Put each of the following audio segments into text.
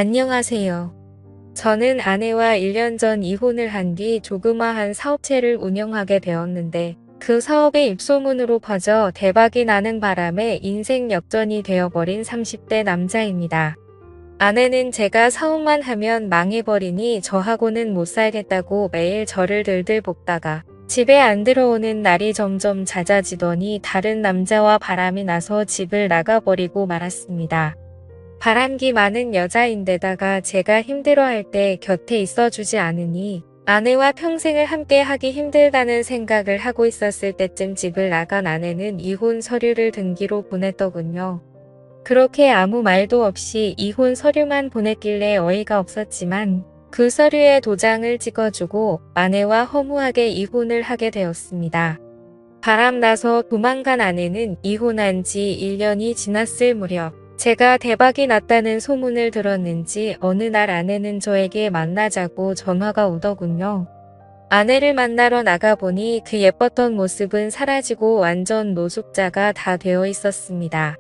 안녕하세요. 저는 아내와 1년 전 이혼을 한 뒤 조그마한 사업체를 운영하게 되었는데 그 사업의 입소문으로 퍼져 대박이 나는 바람에 인생 역전이 되어버린 30대 남자입니다. 아내는 제가 사업만 하면 망해버리니 저하고는 못 살겠다고 매일 저를 들들 볶다가 집에 안 들어오는 날이 점점 잦아지더니 다른 남자와 바람이 나서 집을 나가버리고 말았습니다. 바람기 많은 여자인데다가 제가 힘들어할 때 곁에 있어주지 않으니 아내와 평생을 함께 하기 힘들다는 생각을 하고 있었을 때쯤 집을 나간 아내는 이혼 서류를 등기로 보냈더군요. 그렇게 아무 말도 없이 이혼 서류만 보냈길래 어이가 없었지만 그 서류에 도장을 찍어주고 아내와 허무하게 이혼을 하게 되었습니다. 바람나서 도망간 아내는 이혼한 지 1년이 지났을 무렵 제가 대박이 났다는 소문을 들었는지 어느 날 아내는 저에게 만나자고 전화가 오더군요. 아내를 만나러 나가보니 그 예뻤던 모습은 사라지고 완전 노숙자가 다 되어 있었습니다.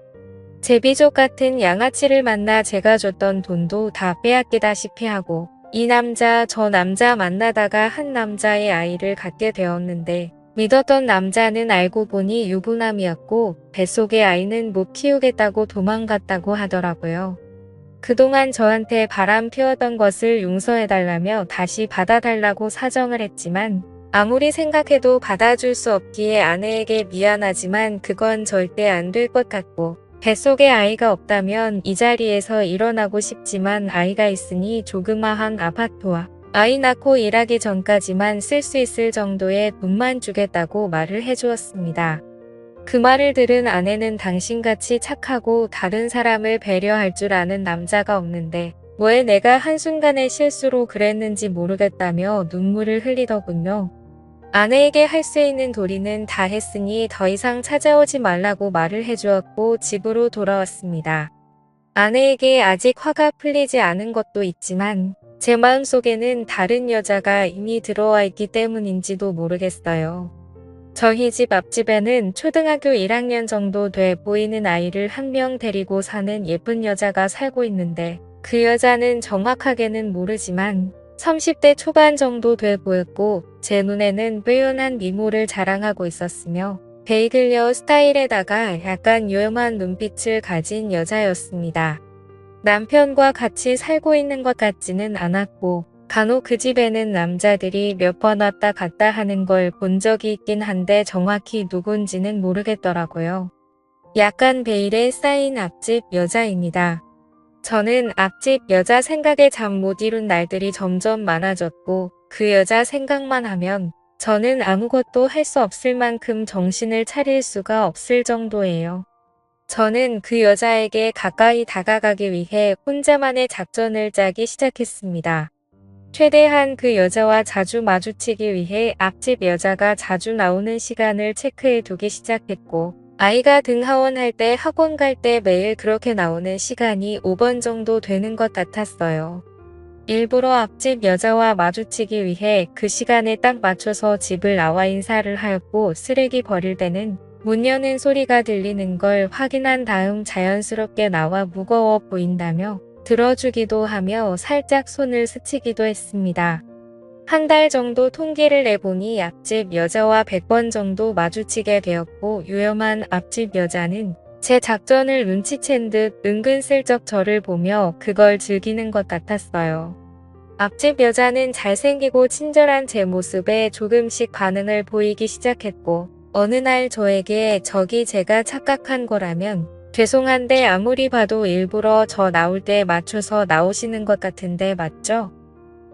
제비족 같은 양아치를 만나 제가 줬던 돈도 다 빼앗기다시피 하고 이 남자 저 남자 만나다가 한 남자의 아이를 갖게 되었는데 믿었던 남자는 알고 보니 유부남이었고 뱃속의 아이는 못 키우겠다고 도망갔다고 하더라고요. 그동안 저한테 바람 피웠던 것을 용서해달라며 다시 받아달라고 사정을 했지만 아무리 생각해도 받아줄 수 없기에 아내에게 미안하지만 그건 절대 안 될 것 같고 뱃속에 아이가 없다면 이 자리에서 일어나고 싶지만 아이가 있으니 조그마한 아파트와 아이 낳고 일하기 전까지만 쓸 수 있을 정도의 돈만 주겠다고 말을 해주었습니다. 그 말을 들은 아내는 당신같이 착하고 다른 사람을 배려할 줄 아는 남자가 없는데 왜 내가 한순간의 실수로 그랬는지 모르겠다며 눈물을 흘리더군요. 아내에게 할 수 있는 도리는 다 했으니 더 이상 찾아오지 말라고 말을 해주었고 집으로 돌아왔습니다. 아내에게 아직 화가 풀리지 않은 것도 있지만 제 마음속에는 다른 여자가 이미 들어와 있기 때문인지도 모르겠어요. 저희 집 앞집에는 초등학교 1학년 정도 돼 보이는 아이를 한 명 데리고 사는 예쁜 여자가 살고 있는데 그 여자는 정확하게는 모르지만 30대 초반 정도 돼 보였고 제 눈에는 빼어난 미모를 자랑하고 있었으며 베이글여 스타일에다가 약간 요염한 눈빛을 가진 여자였습니다. 남편과 같이 살고 있는 것 같지는 않았고 간혹 그 집에는 남자들이 몇 번 왔다 갔다 하는 걸 본 적이 있긴 한데 정확히 누군지는 모르겠더라고요. 약간 베일에 쌓인 앞집 여자입니다. 저는 앞집 여자 생각에 잠 못 이룬 날들이 점점 많아졌고 그 여자 생각만 하면 저는 아무것도 할 수 없을 만큼 정신을 차릴 수가 없을 정도예요. 저는 그 여자에게 가까이 다가가기 위해 혼자만의 작전을 짜기 시작했습니다. 최대한 그 여자와 자주 마주치기 위해 앞집 여자가 자주 나오는 시간을 체크해 두기 시작했고 아이가 등하원할 때 학원 갈 때 매일 그렇게 나오는 시간이 5번 정도 되는 것 같았어요. 일부러 앞집 여자와 마주치기 위해 그 시간에 딱 맞춰서 집을 나와 인사를 하였고 쓰레기 버릴 때는 문 여는 소리가 들리는 걸 확인한 다음 자연스럽게 나와 무거워 보인다며 들어주기도 하며 살짝 손을 스치기도 했습니다. 한 달 정도 통계를 내보니 앞집 여자와 100번 정도 마주치게 되었고 유염한 앞집 여자는 제 작전을 눈치챈 듯 은근슬쩍 저를 보며 그걸 즐기는 것 같았어요. 앞집 여자는 잘생기고 친절한 제 모습에 조금씩 반응을 보이기 시작했고 어느 날 저에게 저기 제가 착각한 거라면 죄송한데 아무리 봐도 일부러 저 나올 때 맞춰서 나오시는 것 같은데 맞죠?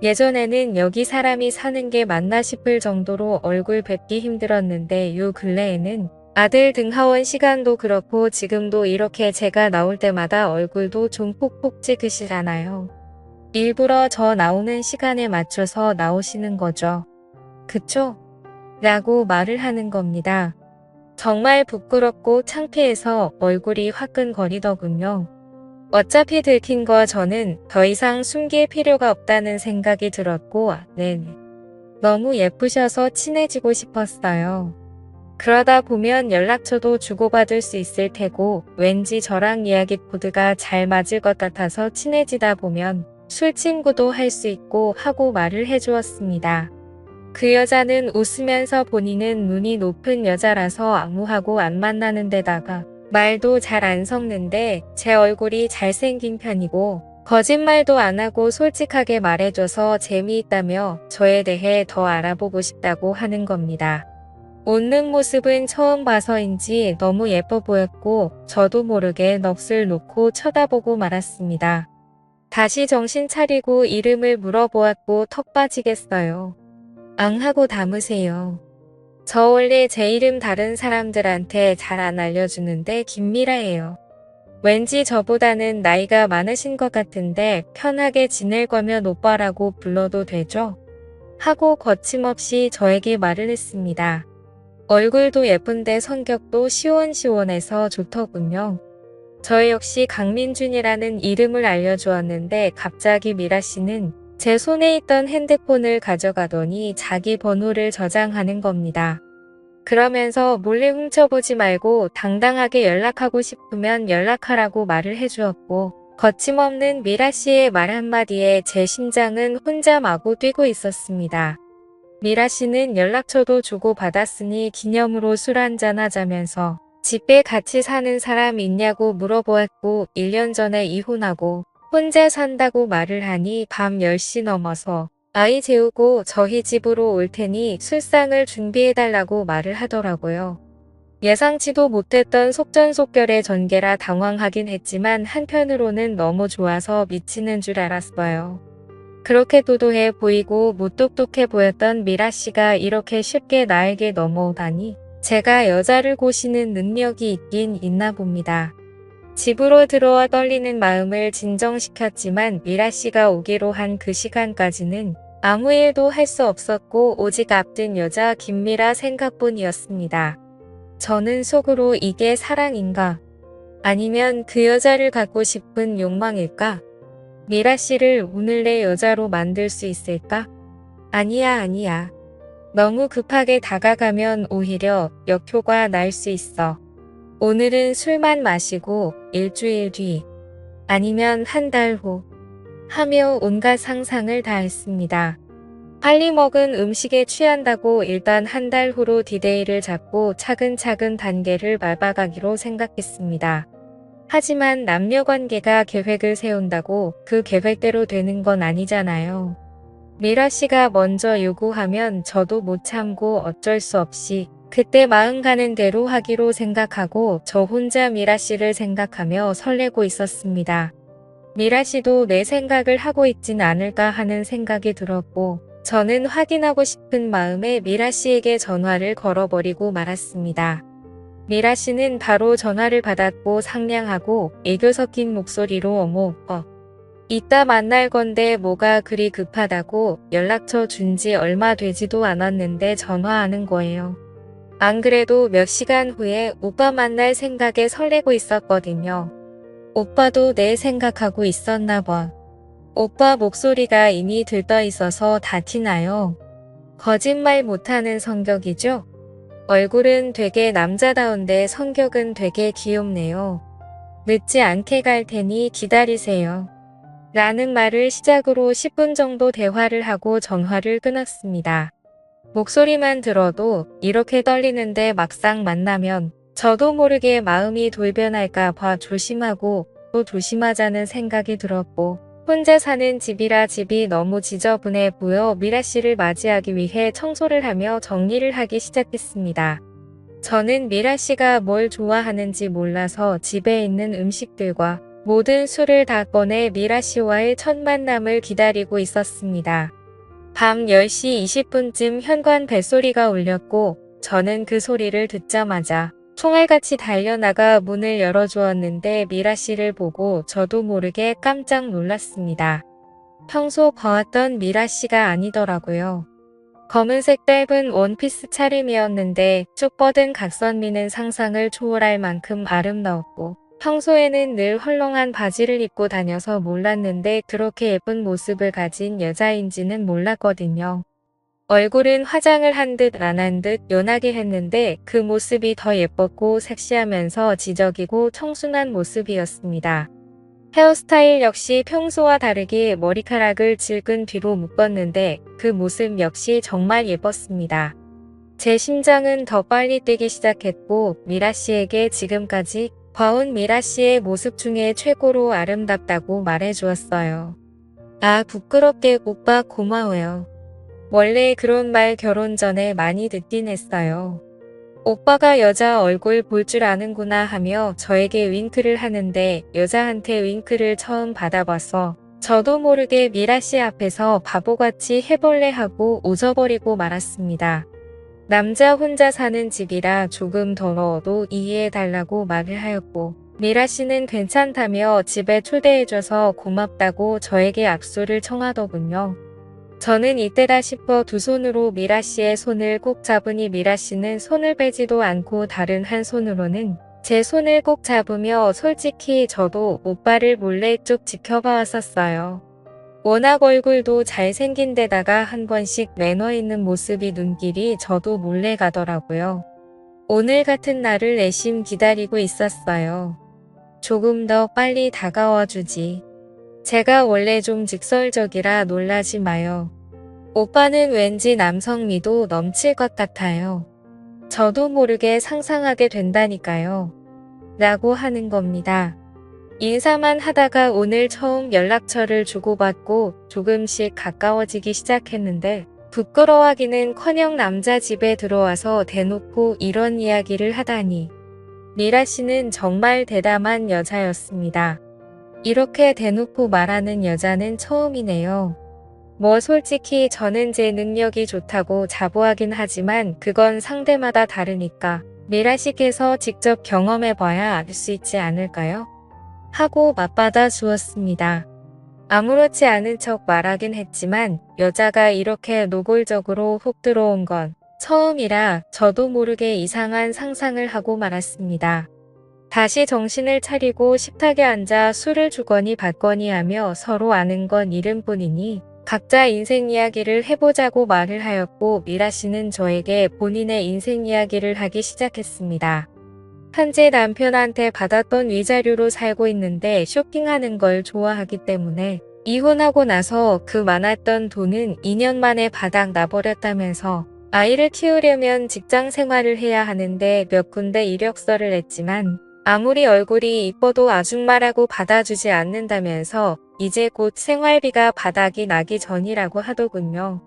예전에는 여기 사람이 사는 게 맞나 싶을 정도로 얼굴 뵙기 힘들었는데 요 근래에는 아들 등하원 시간도 그렇고 지금도 이렇게 제가 나올 때마다 얼굴도 좀 폭폭 찍으시잖아요. 일부러 저 나오는 시간에 맞춰서 나오시는 거죠. 그쵸? 라고 말을 하는 겁니다. 정말 부끄럽고 창피해서 얼굴이 화끈거리더군요. 어차피 들킨 거 저는 더 이상 숨길 필요가 없다는 생각이 들었고, 네. 너무 예쁘셔서 친해지고 싶었어요. 그러다 보면 연락처도 주고받을 수 있을 테고 왠지 저랑 이야기 코드가 잘 맞을 것 같아서 친해지다 보면 술 친구도 할 수 있고 하고 말을 해주었습니다. 그 여자는 웃으면서 본인은 눈이 높은 여자라서 아무하고 안 만나는 데다가 말도 잘 안 섞는데 제 얼굴이 잘생긴 편이고 거짓말도 안 하고 솔직하게 말해줘서 재미있다며 저에 대해 더 알아보고 싶다고 하는 겁니다. 웃는 모습은 처음 봐서인지 너무 예뻐 보였고 저도 모르게 넋을 놓고 쳐다보고 말았습니다. 다시 정신 차리고 이름을 물어보았고 턱 빠지겠어요. 앙 하고 담으세요. 저 원래 제 이름 다른 사람들한테 잘 안 알려주는데 김미라예요. 왠지 저보다는 나이가 많으신 것 같은데 편하게 지낼 거면 오빠라고 불러도 되죠? 하고 거침없이 저에게 말을 했습니다. 얼굴도 예쁜데 성격도 시원시원해서 좋더군요. 저 역시 강민준이라는 이름을 알려주었는데 갑자기 미라 씨는 제 손에 있던 핸드폰을 가져가더니 자기 번호를 저장하는 겁니다. 그러면서 몰래 훔쳐보지 말고 당당하게 연락하고 싶으면 연락하라고 말을 해주었고 거침없는 미라 씨의 말 한마디에 제 심장은 혼자 마구 뛰고 있었습니다. 미라 씨는 연락처도 주고받았으니 기념으로 술 한잔 하자면서 집에 같이 사는 사람 있냐고 물어보았고 1년 전에 이혼하고 혼자 산다고 말을 하니 밤 10시 넘어서 아이 재우고 저희 집으로 올 테니 술상을 준비해달라고 말을 하더라고요. 예상치도 못했던 속전속결의 전개라 당황하긴 했지만 한편으로는 너무 좋아서 미치는 줄 알았어요. 그렇게 도도해 보이고 무뚝뚝해 보였던 미라 씨가 이렇게 쉽게 나에게 넘어오다니 제가 여자를 고시는 능력이 있긴 있나 봅니다. 집으로 들어와 떨리는 마음을 진정시켰지만 미라 씨가 오기로 한 그 시간까지는 아무 일도 할 수 없었고 오직 앞둔 여자 김미라 생각뿐이었습니다. 저는 속으로 이게 사랑인가? 아니면 그 여자를 갖고 싶은 욕망일까? 미라 씨를 오늘 내 여자로 만들 수 있을까? 아니야. 너무 급하게 다가가면 오히려 역효과 날 수 있어. 오늘은 술만 마시고 일주일 뒤 아니면 한 달 후 하며 온갖 상상을 다 했습니다. 빨리 먹은 음식에 취한다고 일단 한 달 후로 디데이를 잡고 차근차근 단계를 밟아가기로 생각했습니다. 하지만 남녀관계가 계획을 세운다고 그 계획대로 되는 건 아니잖아요. 미라 씨가 먼저 요구하면 저도 못 참고 어쩔 수 없이 그때 마음 가는 대로 하기로 생각하고 저 혼자 미라 씨를 생각하며 설레고 있었습니다. 미라 씨도 내 생각을 하고 있진 않을까 하는 생각이 들었고 저는 확인하고 싶은 마음에 미라 씨에게 전화를 걸어버리고 말았습니다. 미라 씨는 바로 전화를 받았고 상냥하고 애교 섞인 목소리로 어머 이따 만날 건데 뭐가 그리 급하다고 연락처 준 지 얼마 되지도 않았는데 전화하는 거예요. 안 그래도 몇 시간 후에 오빠 만날 생각에 설레고 있었거든요. 오빠도 내 생각하고 있었나 봐. 오빠 목소리가 이미 들떠 있어서 다 티나요. 거짓말 못하는 성격이죠? 얼굴은 되게 남자다운데 성격은 되게 귀엽네요. 늦지 않게 갈 테니 기다리세요. 라는 말을 시작으로 10분 정도 대화를 하고 전화를 끊었습니다. 목소리만 들어도 이렇게 떨리는데 막상 만나면 저도 모르게 마음이 돌변할까 봐 조심하고 또 조심하자는 생각이 들었고 혼자 사는 집이라 집이 너무 지저분해 보여 미라 씨를 맞이하기 위해 청소를 하며 정리를 하기 시작했습니다. 저는 미라 씨가 뭘 좋아하는지 몰라서 집에 있는 음식들과 모든 술을 다 꺼내 미라 씨와의 첫 만남을 기다리고 있었습니다. 밤 10시 20분쯤 현관 벨소리가 울렸고 저는 그 소리를 듣자마자 총알같이 달려나가 문을 열어주었는데 미라 씨를 보고 저도 모르게 깜짝 놀랐습니다. 평소 봐왔던 미라 씨가 아니더라고요. 검은색 짧은 원피스 차림이었는데 쭉 뻗은 각선미는 상상을 초월할 만큼 아름다웠고 평소에는 늘 헐렁한 바지를 입고 다녀서 몰랐는데 그렇게 예쁜 모습을 가진 여자인지는 몰랐거든요. 얼굴은 화장을 한 듯 안 한 듯 연하게 했는데 그 모습이 더 예뻤고 섹시하면서 지적이고 청순한 모습이었습니다. 헤어스타일 역시 평소와 다르게 머리카락을 질끈 뒤로 묶었는데 그 모습 역시 정말 예뻤습니다. 제 심장은 더 빨리 뛰기 시작했고 미라 씨에게 지금까지 봐온 미라 씨의 모습 중에 최고로 아름답다고 말해주었어요. 아, 부끄럽게 오빠 고마워요. 원래 그런 말 결혼 전에 많이 듣긴 했어요. 오빠가 여자 얼굴 볼 줄 아는구나 하며 저에게 윙크를 하는데 여자한테 윙크를 처음 받아봐서 저도 모르게 미라 씨 앞에서 바보같이 해볼래 하고 웃어버리고 말았습니다. 남자 혼자 사는 집이라 조금 더러워도 이해해달라고 말을 하였고 미라 씨는 괜찮다며 집에 초대해줘서 고맙다고 저에게 악수를 청하더군요. 저는 이때다 싶어 두 손으로 미라 씨의 손을 꼭 잡으니 미라 씨는 손을 빼지도 않고 다른 한 손으로는 제 손을 꼭 잡으며 솔직히 저도 오빠를 몰래 쭉 지켜봐 왔었어요. 워낙 얼굴도 잘생긴 데다가 한 번씩 매너 있는 모습이 눈길이 저도 몰래 가더라고요. 오늘 같은 날을 내심 기다리고 있었어요. 조금 더 빨리 다가와 주지. 제가 원래 좀 직설적이라 놀라지 마요. 오빠는 왠지 남성미도 넘칠 것 같아요. 저도 모르게 상상하게 된다니까요. 라고 하는 겁니다. 인사만 하다가 오늘 처음 연락처를 주고받고 조금씩 가까워지기 시작했는데 부끄러워하기는커녕 남자 집에 들어와서 대놓고 이런 이야기를 하다니. 미라 씨는 정말 대담한 여자였습니다. 이렇게 대놓고 말하는 여자는 처음이네요. 뭐 솔직히 저는 제 능력이 좋다고 자부하긴 하지만 그건 상대마다 다르니까 미라 씨께서 직접 경험해봐야 알 수 있지 않을까요? 하고 맞받아 주었습니다. 아무렇지 않은 척 말하긴 했지만 여자가 이렇게 노골적으로 훅 들어온 건 처음이라 저도 모르게 이상한 상상을 하고 말았습니다. 다시 정신을 차리고 식탁에 앉아 술을 주거니 받거니 하며 서로 아는 건 이름뿐이니 각자 인생 이야기를 해보자고 말을 하였고 미라 씨는 저에게 본인의 인생 이야기를 하기 시작했습니다. 현재 남편한테 받았던 위자료로 살고 있는데 쇼핑하는 걸 좋아하기 때문에 이혼하고 나서 그 많았던 돈은 2년 만에 바닥 나버렸다면서 아이를 키우려면 직장 생활을 해야 하는데 몇 군데 이력서를 냈지만 아무리 얼굴이 이뻐도 아줌마라고 받아주지 않는다면서 이제 곧 생활비가 바닥이 나기 전이라고 하더군요.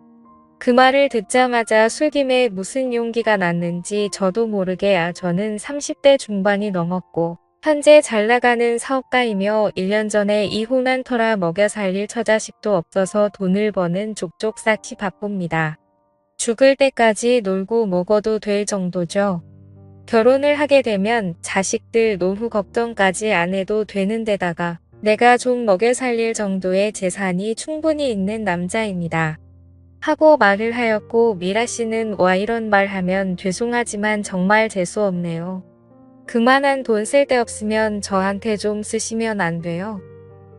그 말을 듣자마자 술김에 무슨 용기가 났는지 저도 모르게 저는 30대 중반이 넘었고 현재 잘나가는 사업가이며 1년 전에 이혼한 터라 먹여 살릴 처자식도 없어서 돈을 버는 족족 쌓기 바쁩니다. 죽을 때까지 놀고 먹어도 될 정도죠. 결혼을 하게 되면 자식들 노후 걱정까지 안 해도 되는 데다가 내가 좀 먹여 살릴 정도의 재산이 충분히 있는 남자입니다. 하고 말을 하였고 미라 씨는 와 이런 말 하면 죄송하지만 정말 재수없네요. 그만한 돈 쓸데없으면 저한테 좀 쓰시면 안 돼요?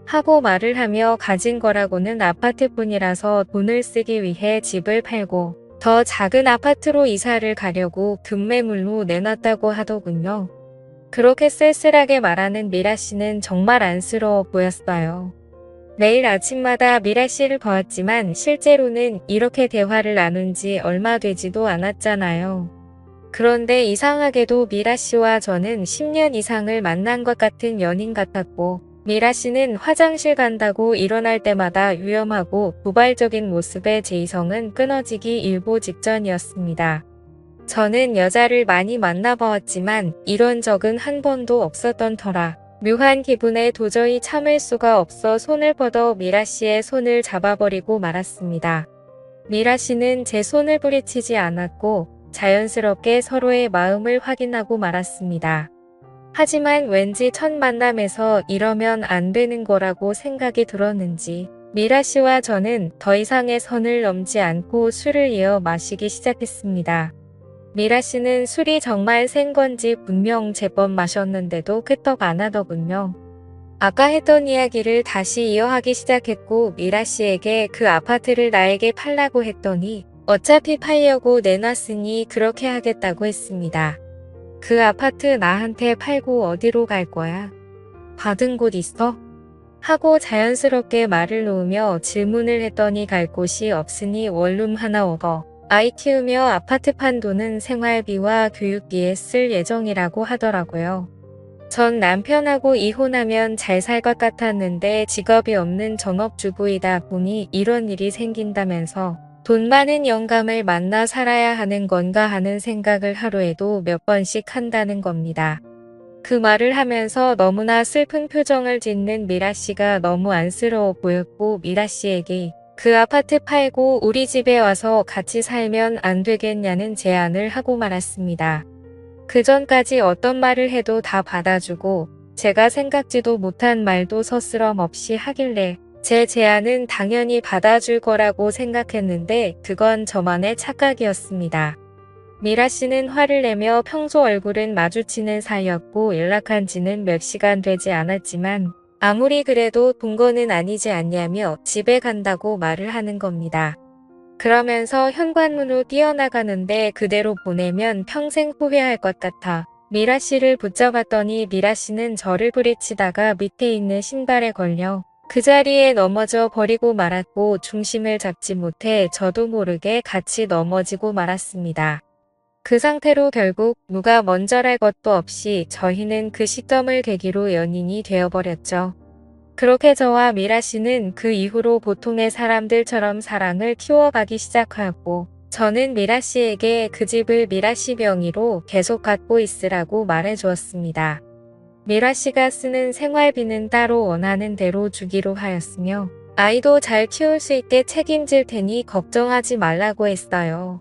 하고 말을 하며 가진 거라고는 아파트뿐이라서 돈을 쓰기 위해 집을 팔고 더 작은 아파트로 이사를 가려고 급매물로 내놨다고 하더군요. 그렇게 쓸쓸하게 말하는 미라 씨는 정말 안쓰러워 보였어요. 매일 아침마다 미라 씨를 보았지만 실제로는 이렇게 대화를 나눈 지 얼마 되지도 않았잖아요. 그런데 이상하게도 미라 씨와 저는 10년 이상을 만난 것 같은 연인 같았고 미라 씨는 화장실 간다고 일어날 때마다 위험하고 도발적인 모습에 제 이성은 끊어지기 일보 직전이었습니다. 저는 여자를 많이 만나보았지만 이런 적은 한 번도 없었던 터라 묘한 기분에 도저히 참을 수가 없어 손을 뻗어 미라 씨의 손을 잡아버리고 말았습니다. 미라 씨는 제 손을 뿌리치지 않았고 자연스럽게 서로의 마음을 확인하고 말았습니다. 하지만 왠지 첫 만남에서 이러면 안 되는 거라고 생각이 들었는지 미라 씨와 저는 더 이상의 선을 넘지 않고 술을 이어 마시기 시작했습니다. 미라 씨는 술이 정말 센 건지 분명 제법 마셨는데도 끄떡 안 하더군요. 아까 했던 이야기를 다시 이어하기 시작했고 미라 씨에게 그 아파트를 나에게 팔라고 했더니 어차피 팔려고 내놨으니 그렇게 하겠다고 했습니다. 그 아파트 나한테 팔고 어디로 갈 거야? 받은 곳 있어? 하고 자연스럽게 말을 놓으며 질문을 했더니 갈 곳이 없으니 원룸 하나 얻어 아이 키우며 아파트 판 돈은 생활비와 교육비에 쓸 예정이라고 하더라고요. 전 남편하고 이혼하면 잘 살 것 같았는데 직업이 없는 전업주부이다 보니 이런 일이 생긴다면서 돈 많은 영감을 만나 살아야 하는 건가 하는 생각을 하루에도 몇 번씩 한다는 겁니다. 그 말을 하면서 너무나 슬픈 표정을 짓는 미라 씨가 너무 안쓰러워 보였고 미라 씨에게 그 아파트 팔고 우리 집에 와서 같이 살면 안 되겠냐는 제안을 하고 말았습니다. 그 전까지 어떤 말을 해도 다 받아주고 제가 생각지도 못한 말도 서스럼 없이 하길래 제 제안은 당연히 받아줄 거라고 생각했는데 그건 저만의 착각이었습니다. 미라 씨는 화를 내며 평소 얼굴은 마주치는 사이였고 연락한 지는 몇 시간 되지 않았지만 아무리 그래도 본 거는 아니지 않냐며 집에 간다고 말을 하는 겁니다. 그러면서 현관문으로 뛰어나가는데 그대로 보내면 평생 후회할 것 같아 미라 씨를 붙잡았더니 미라 씨는 저를 부딪히다가 밑에 있는 신발에 걸려 그 자리에 넘어져 버리고 말았고 중심을 잡지 못해 저도 모르게 같이 넘어지고 말았습니다. 그 상태로 결국 누가 먼저랄 것도 없이 저희는 그 시점을 계기로 연인이 되어버렸죠. 그렇게 저와 미라 씨는 그 이후로 보통의 사람들처럼 사랑을 키워가기 시작하였고 저는 미라 씨에게 그 집을 미라 씨 명의로 계속 갖고 있으라고 말해주었습니다. 미라 씨가 쓰는 생활비는 따로 원하는 대로 주기로 하였으며 아이도 잘 키울 수 있게 책임질 테니 걱정하지 말라고 했어요.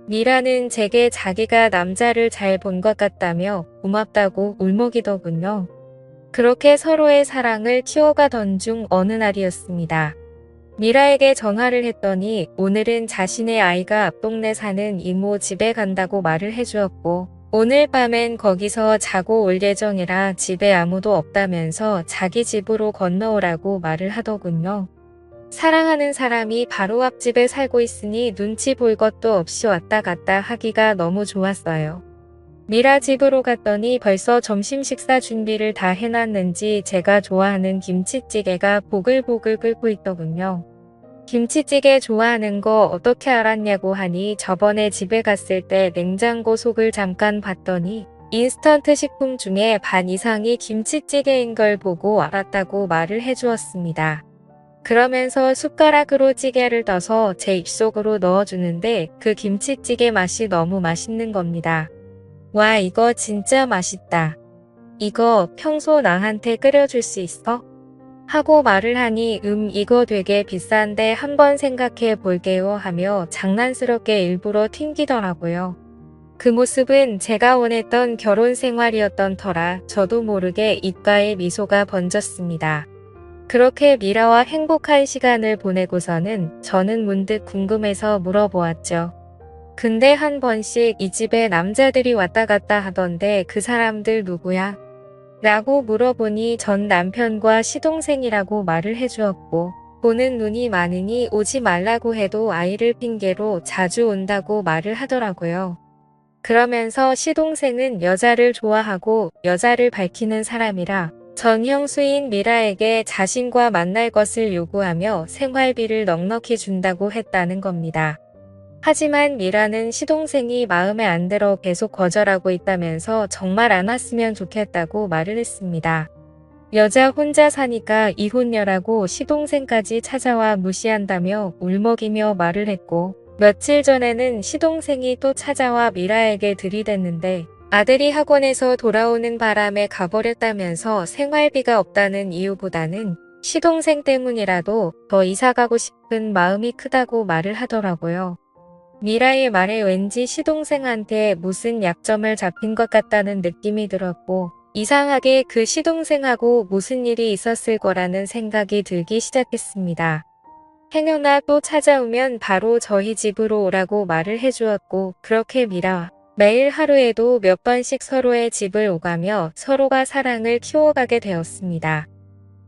미라는 제게 자기가 남자를 잘 본 것 같다며 고맙다고 울먹이더군요. 그렇게 서로의 사랑을 키워가던 중 어느 날이었습니다. 미라에게 전화를 했더니 오늘은 자신의 아이가 앞동네 사는 이모 집에 간다고 말을 해주었고 오늘 밤엔 거기서 자고 올 예정이라 집에 아무도 없다면서 자기 집으로 건너오라고 말을 하더군요. 사랑하는 사람이 바로 앞집에 살고 있으니 눈치 볼 것도 없이 왔다 갔다 하기가 너무 좋았어요. 미라 집으로 갔더니 벌써 점심 식사 준비를 다 해놨는지 제가 좋아하는 김치찌개가 보글보글 끓고 있더군요. 김치찌개 좋아하는 거 어떻게 알았냐고 하니 저번에 집에 갔을 때 냉장고 속을 잠깐 봤더니 인스턴트 식품 중에 반 이상이 김치찌개인 걸 보고 알았다고 말을 해주었습니다. 그러면서 숟가락으로 찌개를 떠서 제 입속으로 넣어주는데 그 김치찌개 맛이 너무 맛있는 겁니다. 와, 이거 진짜 맛있다. 이거 평소 나한테 끓여줄 수 있어? 하고 말을 하니 이거 되게 비싼데 한번 생각해 볼게요 하며 장난스럽게 일부러 튕기더라고요. 그 모습은 제가 원했던 결혼 생활이었던 터라 저도 모르게 입가에 미소가 번졌습니다. 그렇게 미라와 행복한 시간을 보내고서는 저는 문득 궁금해서 물어보았죠. 근데 한 번씩 이 집에 남자들이 왔다 갔다 하던데 그 사람들 누구야? 라고 물어보니 전 남편과 시동생이라고 말을 해주었고 보는 눈이 많으니 오지 말라고 해도 아이를 핑계로 자주 온다고 말을 하더라고요. 그러면서 시동생은 여자를 좋아하고 여자를 밝히는 사람이라 전 형수인 미라에게 자신과 만날 것을 요구하며 생활비를 넉넉히 준다고 했다는 겁니다. 하지만 미라는 시동생이 마음에 안 들어 계속 거절하고 있다면서 정말 안 왔으면 좋겠다고 말을 했습니다. 여자 혼자 사니까 이혼녀라고 시동생까지 찾아와 무시한다며 울먹이며 말을 했고 며칠 전에는 시동생이 또 찾아와 미라에게 들이댔는데 아들이 학원에서 돌아오는 바람에 가버렸다면서 생활비가 없다는 이유보다는 시동생 때문이라도 더 이사가고 싶은 마음이 크다고 말을 하더라고요. 미라의 말에 왠지 시동생한테 무슨 약점을 잡힌 것 같다는 느낌이 들었고 이상하게 그 시동생하고 무슨 일이 있었을 거라는 생각이 들기 시작했습니다. 행여나 또 찾아오면 바로 저희 집으로 오라고 말을 해주었고 그렇게 미라와 매일 하루에도 몇 번씩 서로의 집을 오가며 서로가 사랑을 키워가게 되었습니다.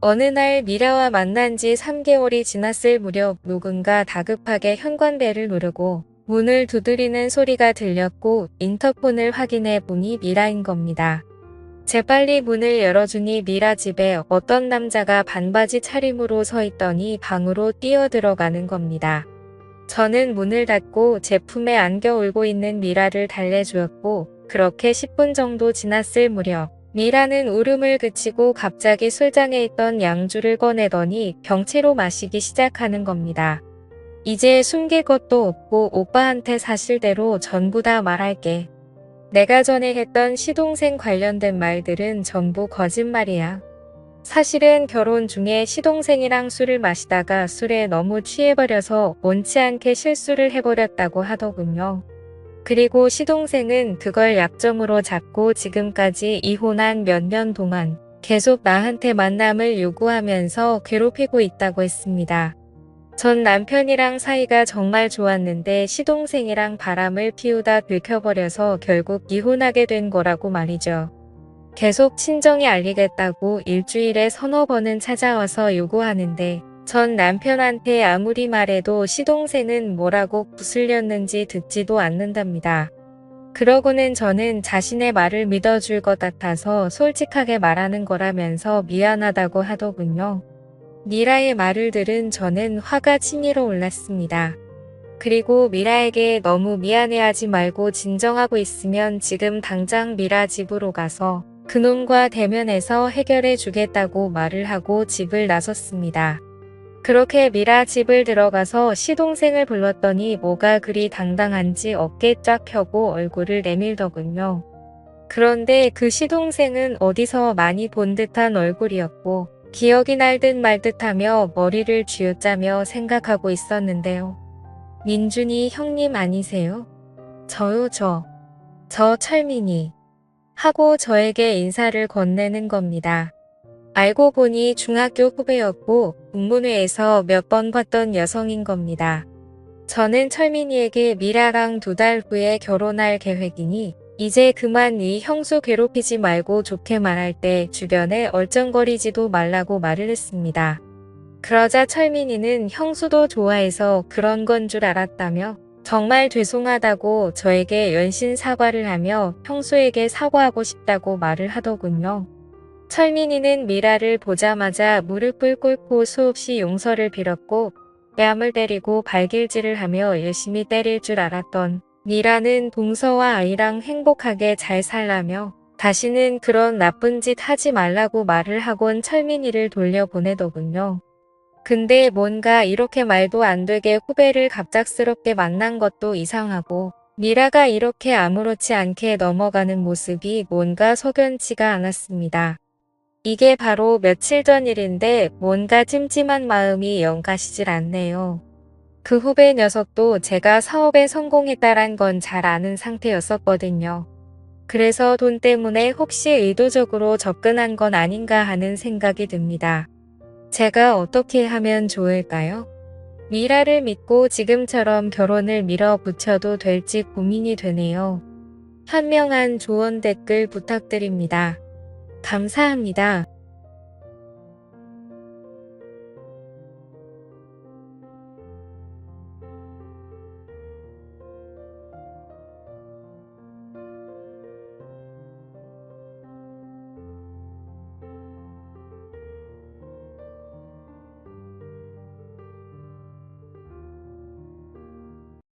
어느 날 미라와 만난 지 3개월이 지났을 무렵 누군가 다급하게 현관벨을 누르고 문을 두드리는 소리가 들렸고 인터폰을 확인해 보니 미라인 겁니다. 재빨리 문을 열어주니 미라 집에 어떤 남자가 반바지 차림으로 서 있더니 방으로 뛰어들어가는 겁니다. 저는 문을 닫고 제품에 안겨 울고 있는 미라를 달래주었고 그렇게 10분 정도 지났을 무렵 미라는 울음을 그치고 갑자기 술장에 있던 양주를 꺼내더니 병채로 마시기 시작하는 겁니다. 이제 숨길 것도 없고 오빠한테 사실대로 전부 다 말할게. 내가 전에 했던 시동생 관련된 말들은 전부 거짓말이야. 사실은 결혼 중에 시동생이랑 술을 마시다가 술에 너무 취해버려서 원치 않게 실수를 해버렸다고 하더군요. 그리고 시동생은 그걸 약점으로 잡고 지금까지 이혼한 몇 년 동안 계속 나한테 만남을 요구하면서 괴롭히고 있다고 했습니다. 전 남편이랑 사이가 정말 좋았는데 시동생이랑 바람을 피우다 들켜버려서 결국 이혼하게 된 거라고 말이죠. 계속 친정에 알리겠다고 일주일에 서너 번은 찾아와서 요구하는데 전 남편한테 아무리 말해도 시동생은 뭐라고 구슬렸는지 듣지도 않는답니다. 그러고는 저는 자신의 말을 믿어줄 것 같아서 솔직하게 말하는 거라면서 미안하다고 하더군요. 미라의 말을 들은 저는 화가 치밀어 올랐습니다. 그리고 미라에게 너무 미안해하지 말고 진정하고 있으면 지금 당장 미라 집으로 가서 그놈과 대면해서 해결해 주겠다고 말을 하고 집을 나섰습니다. 그렇게 미라 집을 들어가서 시동생을 불렀더니 뭐가 그리 당당한지 어깨 쫙 펴고 얼굴을 내밀더군요. 그런데 그 시동생은 어디서 많이 본 듯한 얼굴이었고 기억이 날 듯 말 듯하며 머리를 쥐어짜며 생각하고 있었는데요. 민준이 형님 아니세요? 저요 저 철민이. 하고 저에게 인사를 건네는 겁니다. 알고 보니 중학교 후배였고 국문회에서 몇 번 봤던 여성인 겁니다. 저는 철민이에게 미라랑 2달 후에 결혼할 계획이니 이제 그만 네 형수 괴롭히지 말고 좋게 말할 때 주변에 얼쩡거리지도 말라고 말을 했습니다. 그러자 철민이는 형수도 좋아해서 그런 건 줄 알았다며 정말 죄송하다고 저에게 연신 사과를 하며 형수에게 사과하고 싶다고 말을 하더군요. 철민이는 미라를 보자마자 무릎을 꿇고 수없이 용서를 빌었고 뺨을 때리고 발길질을 하며 열심히 때릴 줄 알았던 미라는 동서와 아이랑 행복하게 잘 살라며 다시는 그런 나쁜 짓 하지 말라고 말을 하곤 철민이를 돌려보내더군요. 근데 뭔가 이렇게 말도 안 되게 후배를 갑작스럽게 만난 것도 이상하고 미라가 이렇게 아무렇지 않게 넘어가는 모습이 뭔가 석연치가 않았습니다. 이게 바로 며칠 전 일인데 뭔가 찜찜한 마음이 영 가시질 않네요. 그 후배 녀석도 제가 사업에 성공했다란 건 잘 아는 상태였었거든요. 그래서 돈 때문에 혹시 의도적으로 접근한 건 아닌가 하는 생각이 듭니다. 제가 어떻게 하면 좋을까요? 미라를 믿고 지금처럼 결혼을 밀어붙여도 될지 고민이 되네요. 현명한 조언 댓글 부탁드립니다. 감사합니다.